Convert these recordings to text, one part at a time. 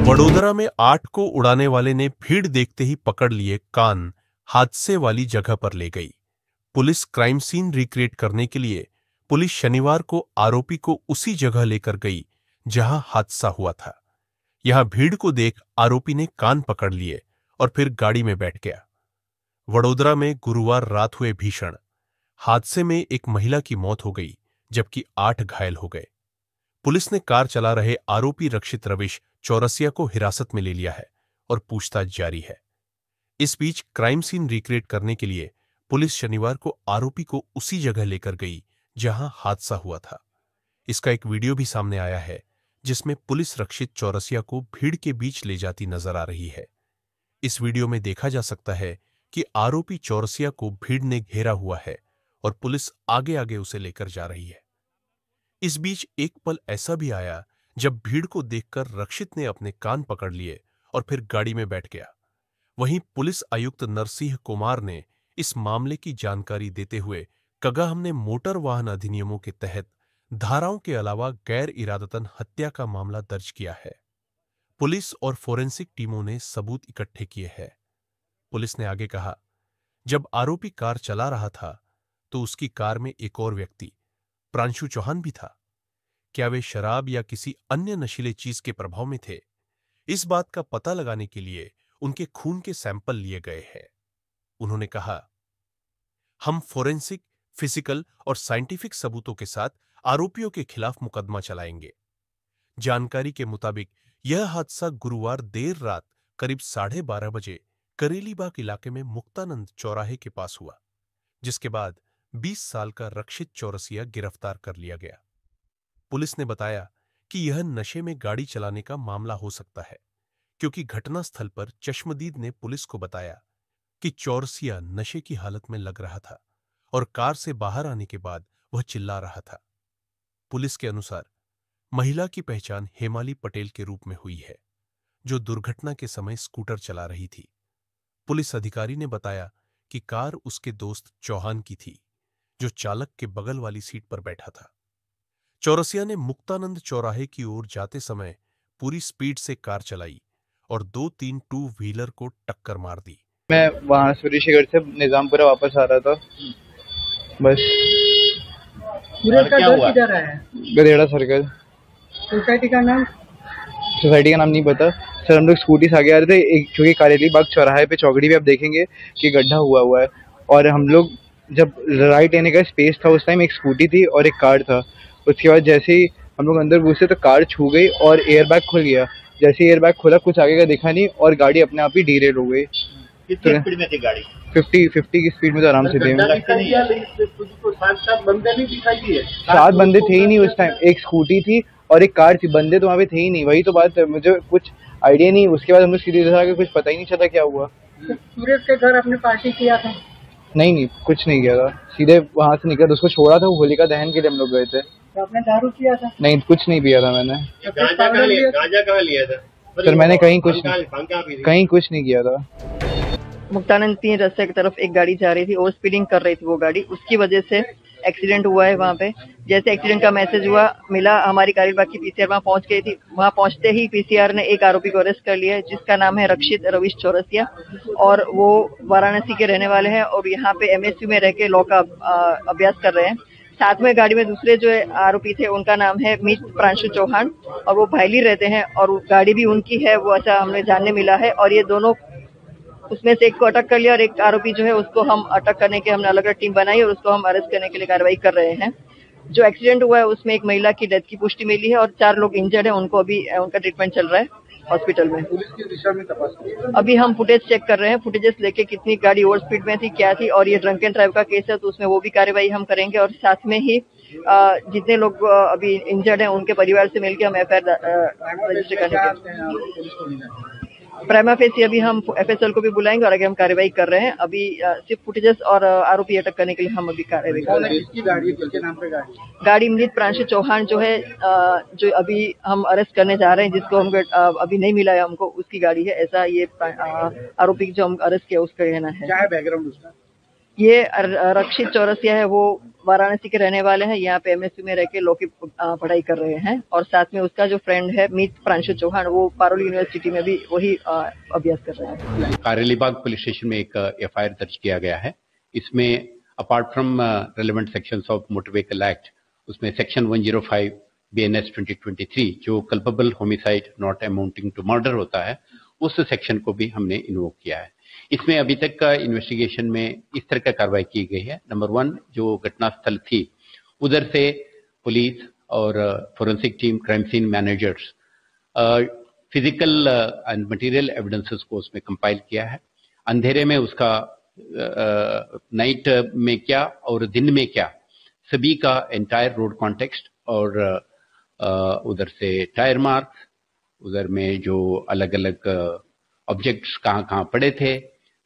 वडोदरा में 8 को उड़ाने वाले ने भीड़ देखते ही पकड़ लिए कान हादसे वाली जगह पर ले गई। पुलिस क्राइम सीन रिक्रिएट करने के लिए पुलिस शनिवार को आरोपी को उसी जगह लेकर गई जहां हादसा हुआ था। यहां भीड़ को देख आरोपी ने कान पकड़ लिए और फिर गाड़ी में बैठ गया। वडोदरा में गुरुवार रात हुए भीषण हादसे में एक महिला की मौत हो गई जबकि 8 घायल हो गए। पुलिस ने कार चला रहे आरोपी रक्षित रविश चौरसिया को हिरासत में ले लिया है और पूछताछ जारी है। इस बीच क्राइम सीन रिक्रिएट करने के लिए पुलिस शनिवार को आरोपी को उसी जगह लेकर गई जहां हादसा हुआ था। इसका एक वीडियो भी सामने आया है जिसमें पुलिस रक्षित चौरसिया को भीड़ के बीच ले जाती नजर आ रही है। इस वीडियो में देखा जा सकता है कि आरोपी चौरसिया को भीड़ ने घेरा हुआ है और पुलिस आगे आगे उसे लेकर जा रही है। इस बीच एक पल ऐसा भी आया जब भीड़ को देखकर रक्षित ने अपने कान पकड़ लिए और फिर गाड़ी में बैठ गया। वहीं पुलिस आयुक्त नरसिंह कुमार ने इस मामले की जानकारी देते हुए कहा, हमने मोटर वाहन अधिनियमों के तहत धाराओं के अलावा गैर इरादतन हत्या का मामला दर्ज किया है। पुलिस और फोरेंसिक टीमों ने सबूत इकट्ठे किए हैं। पुलिस ने आगे कहा, जब आरोपी कार चला रहा था तो उसकी कार में एक और व्यक्ति प्रांशु चौहान भी था। क्या वे शराब या किसी अन्य नशीले चीज के प्रभाव में थे? इस बात का पता लगाने के लिए उनके खून के सैंपल लिए गए हैं। उन्होंने कहा, हम फोरेंसिक, फिजिकल और साइंटिफिक सबूतों के साथ आरोपियों के खिलाफ मुकदमा चलाएंगे। जानकारी के मुताबिक यह हादसा गुरुवार देर रात करीब 12:30 बजे करेलीबाग इलाके में मुक्तानंद चौराहे के पास हुआ, जिसके बाद 20 साल का रक्षित चौरसिया गिरफ्तार कर लिया गया। पुलिस ने बताया कि यह नशे में गाड़ी चलाने का मामला हो सकता है, क्योंकि घटनास्थल पर चश्मदीद ने पुलिस को बताया कि चौरसिया नशे की हालत में लग रहा था और कार से बाहर आने के बाद वह चिल्ला रहा था। पुलिस के अनुसार महिला की पहचान हेमाली पटेल के रूप में हुई है, जो दुर्घटना के समय स्कूटर चला रही थी। पुलिस अधिकारी ने बताया कि कार उसके दोस्त चौहान की थी, जो चालक के बगल वाली सीट पर बैठा था। चौरसिया ने मुक्तानंद चौराहे की ओर जाते समय पूरी स्पीड से कार चलाई और 2-3 टू व्हीलर को टक्कर मार दी। मैं वहां सूर्यशेखर से निजामपुरा वापस आ रहा था। बस क्या हुआ? किधर है? गधेड़ा सर्कल। सोसाइटी का नाम नहीं पता सर। हम लोग स्कूटी से आगे आ रहे थे, क्योंकि करेलीबाग चौराहे पे चौकड़ी पे आप देखेंगे कि गड्ढा हुआ है, और हम लोग जब राइट लेने का स्पेस था उस टाइम एक स्कूटी थी और एक कार था। उसके बाद जैसे ही हम लोग अंदर घुसे तो कार छू गई और एयरबैग खुल गया। जैसे ही एयरबैग खुला कुछ आगे का दिखा नहीं और गाड़ी अपने आप ही डीरेल हो गई। कितनी स्पीड में थी गाड़ी? 50 की स्पीड में तो आराम से थे। 7 बंदे नहीं दिखाई दिए? 7 बंदे थे ही नहीं उस टाइम। एक स्कूटी थी और एक कार थी, बंदे तो वहाँ पे थे ही नहीं। वही तो बात है, मुझे कुछ आइडिया नहीं। उसके बाद हम लोग सीधे आगे, कुछ पता ही नहीं चला क्या हुआ। सूरज के घर अपने पार्टी किया था? नहीं, कुछ नहीं किया था। सीधे वहाँ से निकला, उसको छोड़ा था, वो होलिका दहन के लिए हम लोग गए थे। तो आपने दारू किया था? नहीं, कुछ नहीं पिया था मैंने। गांजा कहाँ लिया था? सर मैंने कहीं कुछ नहीं किया था। मुक्तानंद 3 रास्ते की तरफ एक गाड़ी जा रही थी, ओवर स्पीडिंग कर रही थी वो गाड़ी, उसकी वजह से एक्सीडेंट हुआ है वहाँ पे। जैसे एक्सीडेंट का मैसेज मिला, हमारी करेलीबाग की पीसीआर वहाँ पहुँच गई थी। वहाँ पहुँचते ही पीसीआर ने एक आरोपी को अरेस्ट कर लिया है, जिसका नाम है रक्षित रविश चौरसिया, और वो वाराणसी के रहने वाले हैं और यहाँ पे एमएसयू में रह के लॉ का अभ्यास कर रहे हैं। साथ में गाड़ी में दूसरे जो आरोपी थे उनका नाम है मित प्रांशु चौहान, और वो भाईली रहते हैं और गाड़ी भी उनकी है, वो ऐसा हमें जानने मिला है। और ये दोनों, उसमें से एक को अटक कर लिया और एक आरोपी जो है उसको हम अटक करने के हमने अलग अलग टीम बनाई और उसको हम अरेस्ट करने के लिए कार्रवाई कर रहे हैं। जो एक्सीडेंट हुआ है उसमें एक महिला की डेथ की पुष्टि मिली है और 4 लोग इंजर्ड हैं, उनको अभी उनका ट्रीटमेंट चल रहा है हॉस्पिटल में। पुलिस की दिशा में तपास अभी हम फुटेज चेक कर रहे हैं, फुटेजेस लेके कितनी गाड़ी ओवर स्पीड में थी, क्या थी, और ये ड्रंक एंड ड्राइव का केस है तो उसमें वो भी कार्रवाई हम करेंगे। और साथ में ही जितने लोग अभी इंजर्ड हैं उनके परिवार से मिलकर हम एफआईआर रजिस्टर करेंगे। प्राइमा फेसी अभी हम एफएसएल को भी बुलाएंगे और आगे हम कार्रवाई कर रहे हैं। अभी सिर्फ फुटेजेस और आरोपी अटक करने के लिए हम अभी कार्रवाई कर रहे हैं। किसकी गाड़ी है, किसके नाम पे गाड़ी? गाड़ी मृत प्रांशु चौहान जो है, जो अभी हम अरेस्ट करने जा रहे हैं, जिसको हम अभी नहीं मिला है हमको, उसकी गाड़ी है। ऐसा ये आरोपी जो हम अरेस्ट किया उसका कहना है। क्या है बैकग्राउंड उसका? ये रक्षित चौरसिया है, वो वाराणसी के रहने वाले हैं। यहाँ पे एमएसयू में रह के लॉ की पढ़ाई कर रहे हैं और साथ में उसका जो फ्रेंड है मीत प्रांशु चौहान, वो पारुल यूनिवर्सिटी में भी वही अभ्यास कर रहे हैं। कारेलीबाग पुलिस स्टेशन में एक एफआईआर दर्ज किया गया है। इसमें apart from relevant sections of motor vehicle act, उसमें सेक्शन 105 BNS 2023 जो culpable homicide not amounting to murder होता है, उस सेक्शन को भी हमने इन्वोक किया है। इसमें अभी तक का इन्वेस्टिगेशन में इस तरह का कार्रवाई की गई है। नंबर 1, जो घटनास्थल थी उधर से पुलिस और forensic team, crime scene managers physical and material evidences को उसमें कंपाइल किया है। अंधेरे में उसका नाइट में क्या और दिन में क्या, सभी का एंटायर रोड कॉन्टेक्स्ट और उधर से टायर मार्क्स, उधर में जो अलग अलग ऑब्जेक्ट्स कहाँ पड़े थे,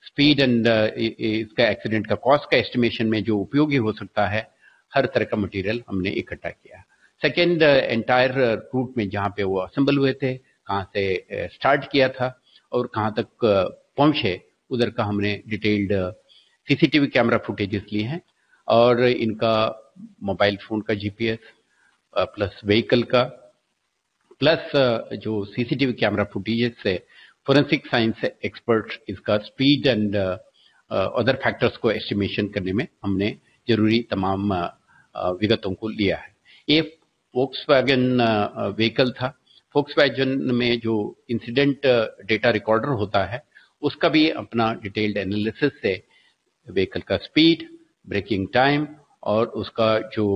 स्पीड एंड इसका एक्सीडेंट का कॉस्ट का एस्टिमेशन में जो उपयोगी हो सकता है, हर तरह का मटेरियल हमने इकट्ठा किया। सेकेंड, एंटायर रूट में जहाँ पे वो असेंबल हुए थे, कहाँ से स्टार्ट किया था और कहाँ तक पहुंचे, उधर का हमने डिटेल्ड सीसीटीवी कैमरा फुटेजेस लिए हैं और इनका मोबाइल फोन का जीपीएस प्लस व्हीकल का प्लस जो सीसीटीवी कैमरा फुटेजेस से फोरेंसिक साइंस एक्सपर्ट इसका स्पीड एंड अदर फैक्टर्स को एस्टिमेशन करने में हमने जरूरी तमाम विगतों को लिया है। ये फोक्सवैगन व्हीकल था। फोक्सवैगन में जो इंसिडेंट डेटा रिकॉर्डर होता है, उसका भी अपना डिटेल्ड एनालिसिस से व्हीकल का स्पीड, ब्रेकिंग टाइम और उसका जो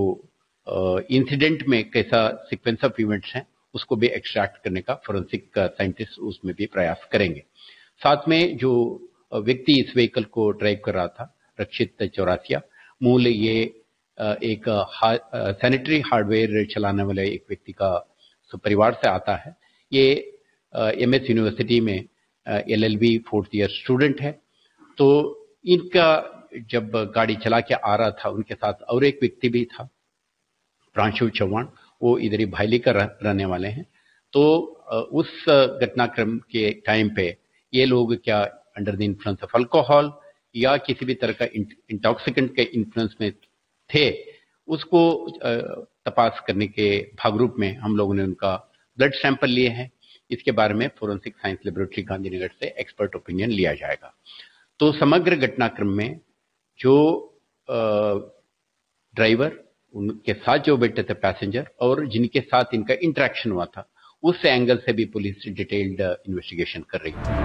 इंसिडेंट में कैसा सीक्वेंस ऑफ इवेंट्स हैं, उसको भी एक्सट्रैक्ट करने का फोरेंसिक साइंटिस्ट उसमें भी प्रयास करेंगे। साथ में जो व्यक्ति इस व्हीकल को ड्राइव कर रहा था, रक्षित चौरसिया, मूल ये एक सैनिटरी हार्डवेयर चलाने वाले एक व्यक्ति का परिवार से आता है। ये एमएस यूनिवर्सिटी में LLB 4th ईयर स्टूडेंट है। तो इनका जब गाड़ी चला के आ रहा था, उनके साथ और एक व्यक्ति भी था, प्रांशु चौहान, वो इधर ही भाईली का रहने वाले हैं। तो उस घटनाक्रम के टाइम पे ये लोग क्या under the influence of alcohol या किसी भी तरह का इंटॉक्सिकेंट के इन्फ्लुएंस में थे, उसको तपास करने के भागरूप में हम लोगों ने उनका ब्लड सैंपल लिए हैं। इसके बारे में फोरेंसिक साइंस लेबोरेटरी गांधीनगर से एक्सपर्ट ओपिनियन लिया जाएगा। तो समग्र घटनाक्रम में जो ड्राइवर, उनके साथ जो बैठे थे पैसेंजर और जिनके साथ इनका इंटरेक्शन हुआ था, उस एंगल से भी पुलिस डिटेल्ड इन्वेस्टिगेशन कर रही है।